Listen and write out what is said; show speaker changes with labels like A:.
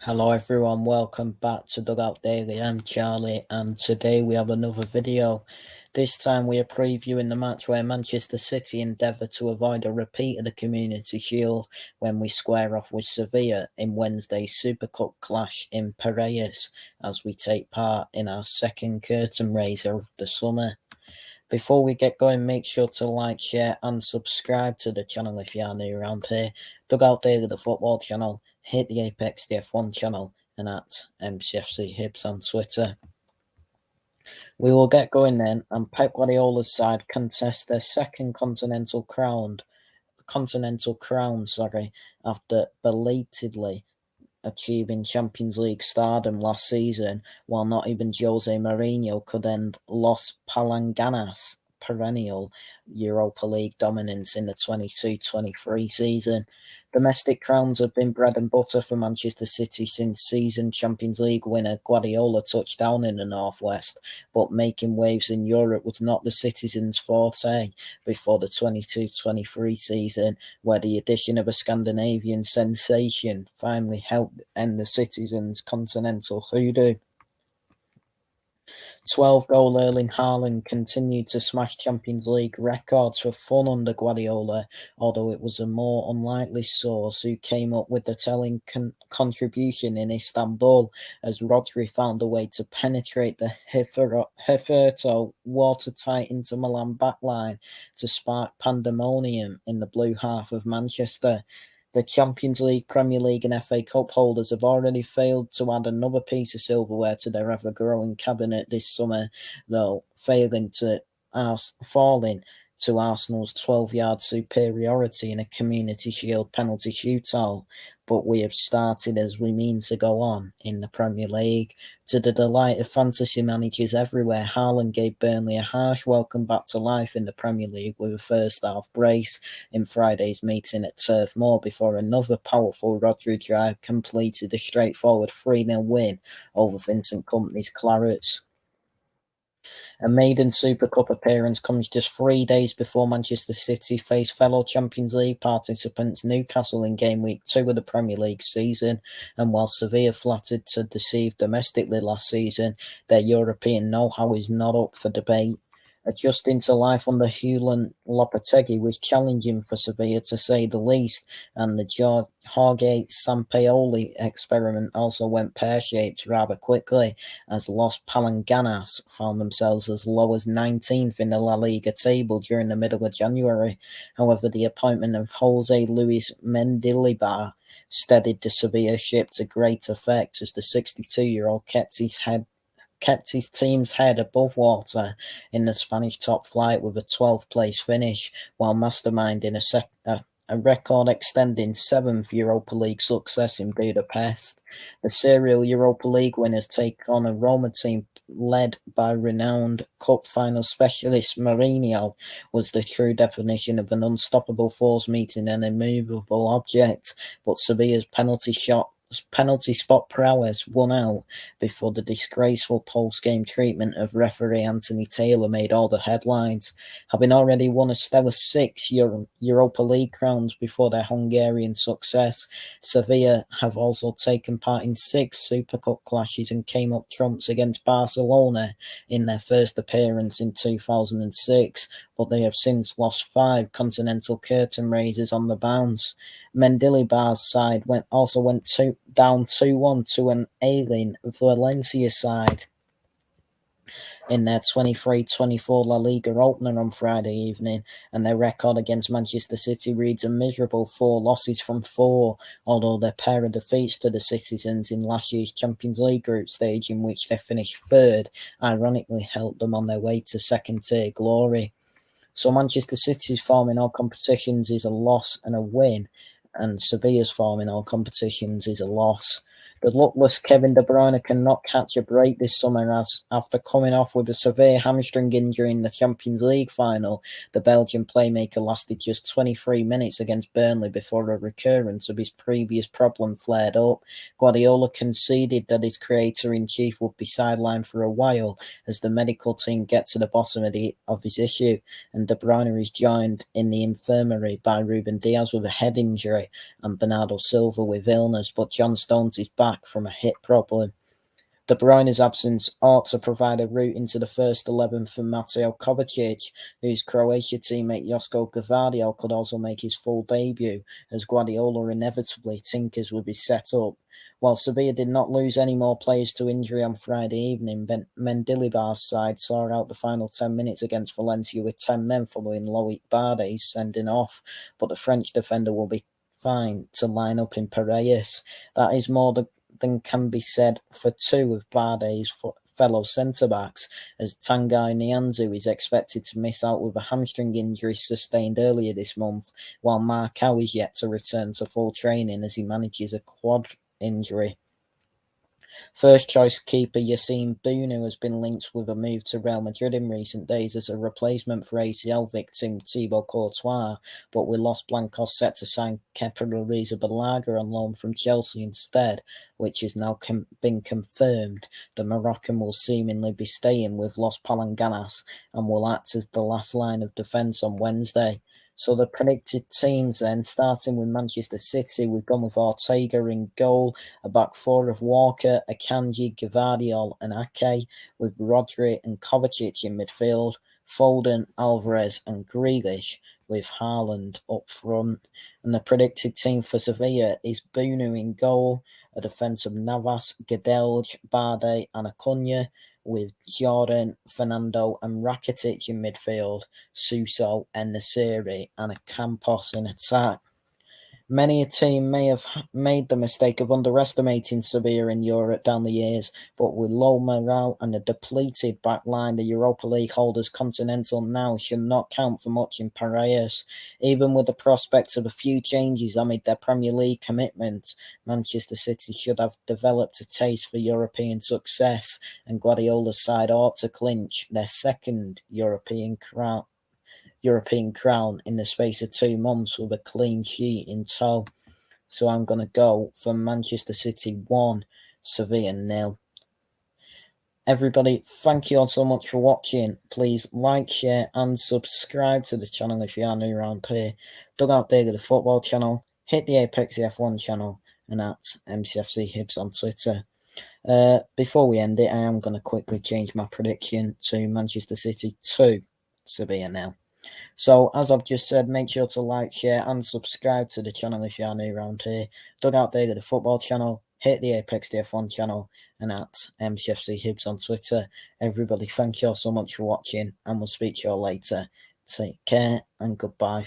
A: Hello everyone, welcome back to Dugout Daily. I'm Charlie and today we have another video. This time we are previewing the match where Manchester City endeavour to avoid a repeat of the Community Shield when we square off with Sevilla in Wednesday's Super Cup clash in Piraeus as we take part in our second curtain raiser of the summer. Before we get going, make sure to like, share and subscribe to the channel if you are new around here. Dugout Daily, the football channel, hit the Apex the F1 channel and at MCFC Hibs on Twitter. We will get going then, and Pep Guardiola's side contest their second continental crown, after belatedly achieving Champions League stardom last season, while not even Jose Mourinho could end Los Palanganas' perennial Europa League dominance in the 22-23 season. Domestic crowns have been bread and butter for Manchester City since season Champions League winner Guardiola touched down in the Northwest, but making waves in Europe was not the citizens' forte before the 22-23 season, where the addition of a Scandinavian sensation finally helped end the citizens' continental hoodoo. 12-goal Erling Haaland continued to smash Champions League records for fun under Guardiola, although it was a more unlikely source who came up with the telling contribution in Istanbul, as Rodri found a way to penetrate the Herferto watertight Inter Milan backline to spark pandemonium in the blue half of Manchester. The Champions League, Premier League and FA Cup holders have already failed to add another piece of silverware to their ever-growing cabinet this summer, though falling to Arsenal's 12-yard superiority in a Community Shield penalty shootout. But we have started as we mean to go on in the Premier League. To the delight of fantasy managers everywhere, Haaland gave Burnley a harsh welcome back to life in the Premier League with a first-half brace in Friday's meeting at Turf Moor before another powerful Rodri drive completed a straightforward 3-0 win over Vincent Kompany's Clarets. A maiden Super Cup appearance comes just 3 days before Manchester City face fellow Champions League participants Newcastle in game week 2 of the Premier League season, and while Sevilla flattered to deceive domestically last season, their European know-how is not up for debate. Adjusting to life under Julen Lopetegui was challenging for Sevilla to say the least, and the Jorge Sampaoli experiment also went pear-shaped rather quickly, as Los Palanganas found themselves as low as 19th in the La Liga table during the middle of January. However, the appointment of Jose Luis Mendilibar steadied the Sevilla ship to great effect, as the 62-year-old kept his team's head above water in the Spanish top flight with a 12th place finish, while masterminding a record-extending 7th Europa League success in Budapest. The serial Europa League winners take on a Roma team led by renowned cup final specialist Mourinho was the true definition of an unstoppable force meeting an immovable object, but Sevilla's penalty spot prowess won out before the disgraceful post-game treatment of referee Anthony Taylor made all the headlines. Having already won a stellar 6 Europa League crowns before their Hungarian success, Sevilla have also taken part in 6 Super Cup clashes and came up trumps against Barcelona in their first appearance in 2006, but they have since lost 5 continental curtain raisers on the bounce. Mendilibar's side went down 2-1 to an ailing Valencia side in their 23-24 La Liga opener on Friday evening, and their record against Manchester City reads a miserable 4 losses from 4, although their pair of defeats to the citizens in last year's Champions League group stage, in which they finished 3rd, ironically helped them on their way to second-tier glory. So Manchester City's form in all competitions is a loss and a win, and Sevilla's form in all competitions is a loss. The luckless Kevin De Bruyne cannot catch a break this summer, as after coming off with a severe hamstring injury in the Champions League final, the Belgian playmaker lasted just 23 minutes against Burnley before a recurrence of his previous problem flared up. Guardiola conceded that his creator-in-chief would be sidelined for a while as the medical team get to the bottom of his issue, and De Bruyne is joined in the infirmary by Ruben Dias with a head injury and Bernardo Silva with illness, but John Stones is back back from a hip problem. De Bruyne's absence ought to provide a route into the first 11 for Mateo Kovacic, whose Croatia teammate Josko Gvardiol could also make his full debut, as Guardiola inevitably tinkers with his setup. While Sevilla did not lose any more players to injury on Friday evening, Mendilibar's side saw out the final 10 minutes against Valencia with 10 men following Loic Barde's sending off, but the French defender will be fine to line up in Piraeus. That is more than can be said for two of Barde's fellow centre-backs, as Tanguy Nianzou is expected to miss out with a hamstring injury sustained earlier this month, while Marcao is yet to return to full training as he manages a quad injury. First-choice keeper Yassine Bounou has been linked with a move to Real Madrid in recent days as a replacement for ACL victim Thibaut Courtois, but with Los Blancos set to sign Kepa Arrizabalaga on loan from Chelsea instead, which has now been confirmed. The Moroccan will seemingly be staying with Los Palanganas and will act as the last line of defence on Wednesday. So the predicted teams then, starting with Manchester City, we've gone with Ortega in goal, a back four of Walker, Akanji, Gvardiol and Ake, with Rodri and Kovacic in midfield, Foden, Alvarez and Grealish, with Haaland up front. And the predicted team for Sevilla is Bounou in goal, a defence of Navas, Guedelj, Barde and Acuna, with Jordan, Fernando and Rakitic in midfield, Suso, En-Nesyri and Campos in attack. Many a team may have made the mistake of underestimating Sevilla in Europe down the years, but with low morale and a depleted back line, the Europa League holders Continental now should not count for much in Piraeus. Even with the prospect of a few changes amid their Premier League commitment, Manchester City should have developed a taste for European success, and Guardiola's side ought to clinch their second European crown in the space of 2 months with a clean sheet in tow. So I'm going to go for Manchester City 1, Sevilla 0. Everybody, thank you all so much for watching. Please like, share and subscribe to the channel if you are new around here. Dugout Daily, the football channel. Hit the Apex the F1 channel and at MCFC Hibs on Twitter. Before we end it, I am going to quickly change my prediction to Manchester City 2, Sevilla 0. So, as I've just said, make sure to like, share and subscribe to the channel if you are new around here. Dugout Daily, the football channel. Hit the Apex DF1 channel and at MCFC Hibs on Twitter. Everybody, thank you all so much for watching and we'll speak to you all later. Take care and goodbye.